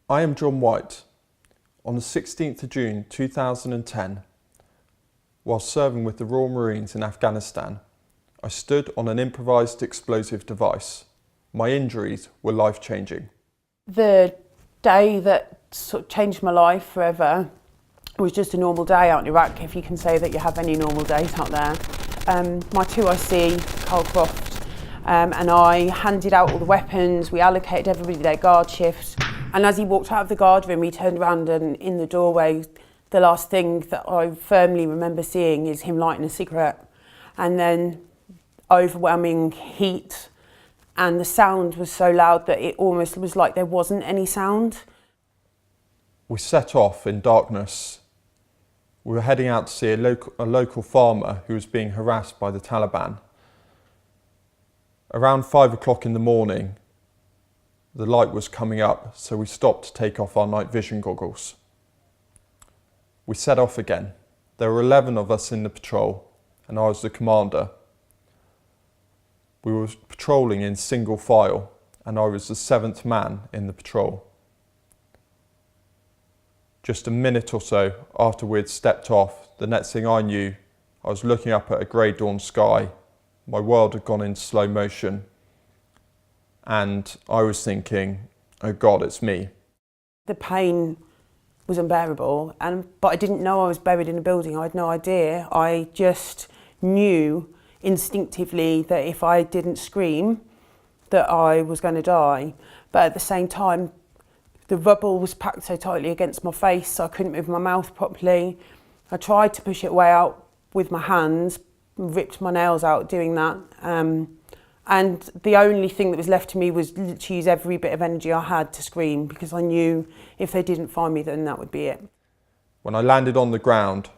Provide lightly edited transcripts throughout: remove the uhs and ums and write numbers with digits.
I am John White. On the 16th of June 2010, while serving with the Royal Marines in Afghanistan, I stood on an improvised explosive device. My injuries were life-changing. The day that sort of changed my life forever was just a normal day out in Iraq, if you can say that you have any normal days out there. My 2IC, Carl Croft, and I handed out all the weapons. We allocated everybody their guard shifts. And as he walked out of the guard room, he turned around, and in the doorway, the last thing that I firmly remember seeing is him lighting a cigarette. And then overwhelming heat, and the sound was so loud that it almost was like there wasn't any sound. We set off in darkness. We were heading out to see a local farmer who was being harassed by the Taliban. Around 5 o'clock in the morning, the light was coming up, so we stopped to take off our night vision goggles. We set off again. There were 11 of us in the patrol, and I was the commander. We were patrolling in single file, and I was the 7th man in the patrol. Just a minute or so after we'd stepped off, the next thing I knew, I was looking up at a grey dawn sky. My world had gone into slow motion, and I was thinking, oh God, it's me. The pain was unbearable, but I didn't know I was buried in a building. I had no idea. I just knew instinctively that if I didn't scream, that I was going to die. But at the same time, the rubble was packed so tightly against my face, so I couldn't move my mouth properly. I tried to push it way out with my hands, ripped my nails out doing that. And the only thing that was left to me was to use every bit of energy I had to scream, because I knew if they didn't find me, then that would be it. When I landed on the ground,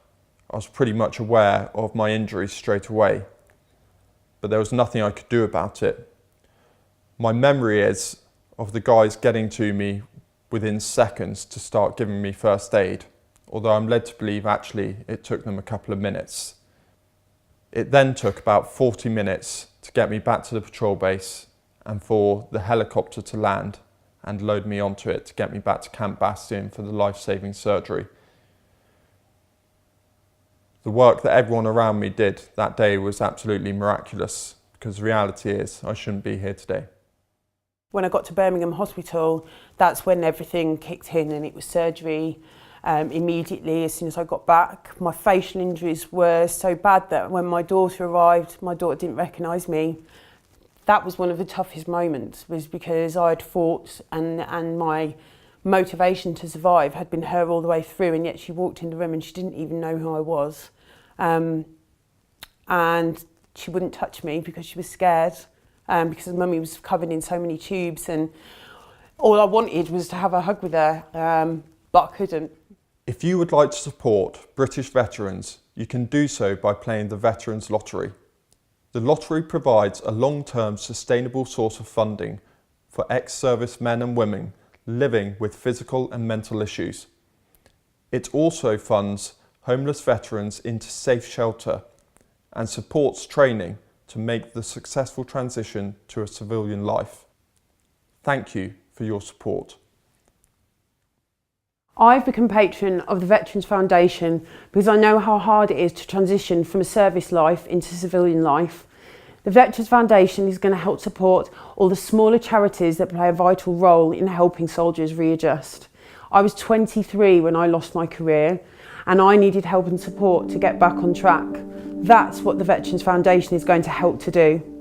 I was pretty much aware of my injuries straight away, but there was nothing I could do about it. My memory is of the guys getting to me within seconds to start giving me first aid, although I'm led to believe actually it took them a couple of minutes. It then took about 40 minutes to get me back to the patrol base and for the helicopter to land and load me onto it to get me back to Camp Bastion for the life-saving surgery. The work that everyone around me did that day was absolutely miraculous, because the reality is I shouldn't be here today. When I got to Birmingham Hospital, that's when everything kicked in, and it was surgery immediately as soon as I got back. My facial injuries were so bad that when my daughter arrived, my daughter didn't recognise me. That was one of the toughest moments, was because I'd fought and my motivation to survive had been her all the way through, and yet she walked in the room and she didn't even know who I was. And she wouldn't touch me because she was scared, because Mummy was covered in so many tubes, and all I wanted was to have a hug with her, but I couldn't. If you would like to support British veterans, you can do so by playing the Veterans Lottery. The lottery provides a long-term sustainable source of funding for ex-service men and women living with physical and mental issues. It also funds homeless veterans into safe shelter and supports training to make the successful transition to a civilian life. Thank you for your support. I've become patron of the Veterans Foundation because I know how hard it is to transition from a service life into civilian life. The Veterans Foundation is going to help support all the smaller charities that play a vital role in helping soldiers readjust. I was 23 when I lost my career, and I needed help and support to get back on track. That's what the Veterans Foundation is going to help to do.